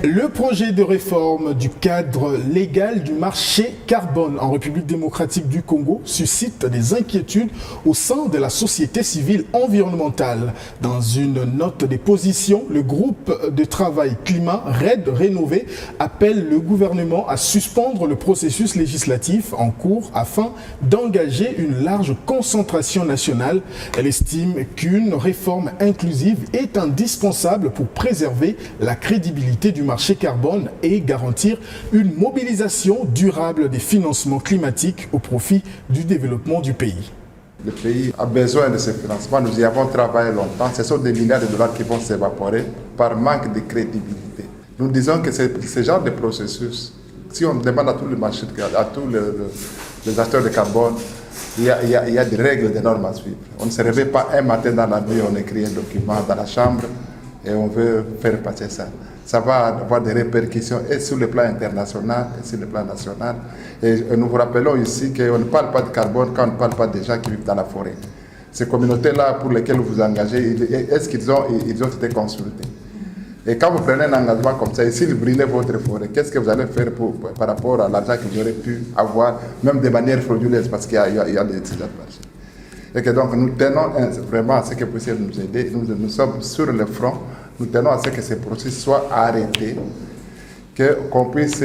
Le projet de réforme du cadre légal du marché carbone en République démocratique du Congo suscite des inquiétudes au sein de la société civile environnementale. Dans une note des positions, le groupe de travail climat RED Rénové appelle le gouvernement à suspendre le processus législatif en cours afin d'engager une large concentration nationale. Elle estime qu'une réforme inclusive est indispensable pour préserver la crédibilité du marché carbone et garantir une mobilisation durable des financements climatiques au profit du développement du pays. Le pays a besoin de ce financement, nous y avons travaillé longtemps, ce sont des milliards de dollars qui vont s'évaporer par manque de crédibilité. Nous disons que ce genre de processus, si on demande à tous les marchés, à tous les acteurs de carbone, il y a des règles, des normes à suivre. On ne se réveille pas un matin dans la nuit, on écrit un document dans la chambre et on veut faire passer ça. Ça va avoir des répercussions et sur le plan international et sur le plan national. Et nous vous rappelons ici qu'on ne parle pas de carbone quand on ne parle pas des gens qui vivent dans la forêt. Ces communautés-là pour lesquelles vous vous engagez, est-ce qu'ils ont été consultés? Et quand vous prenez un engagement comme ça, et s'il brûlait votre forêt, qu'est-ce que vous allez faire par rapport à l'argent que vous aurez pu avoir, même de manière frauduleuse, parce qu'il y a des décisions de marché. Et que donc nous tenons vraiment à ce que vous puissiez nous aider. Nous sommes sur le front, nous tenons à ce que ces processus soient arrêtés, qu'on puisse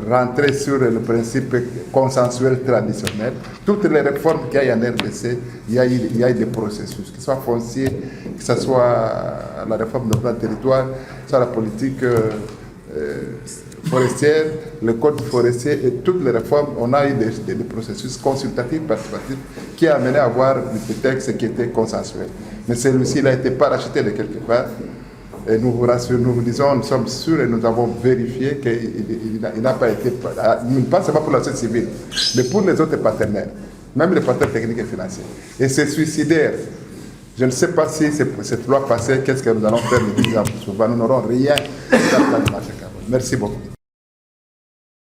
rentrer sur le principe consensuel traditionnel. Toutes les réformes qu'il y a en RDC, il y a des processus, que ce soit foncier, que ce soit la réforme de plan de territoire, que ce soit la politique forestière, le code forestier et toutes les réformes, on a eu des processus consultatifs, participatifs, qui a amené à avoir des textes qui étaient consensuels. Mais celui-ci, il a été parachuté de quelque part. Et nous vous rassurons, nous vous disons, nous sommes sûrs et nous avons vérifié qu'il n'a pas été, pas seulement pour la société civile, mais pour les autres partenaires, même les partenaires techniques et financiers. Et c'est suicidaire. Je ne sais pas si cette loi passée, qu'est-ce que nous allons faire le 10 ans. Nous n'aurons rien dans le marché carbone. Merci beaucoup.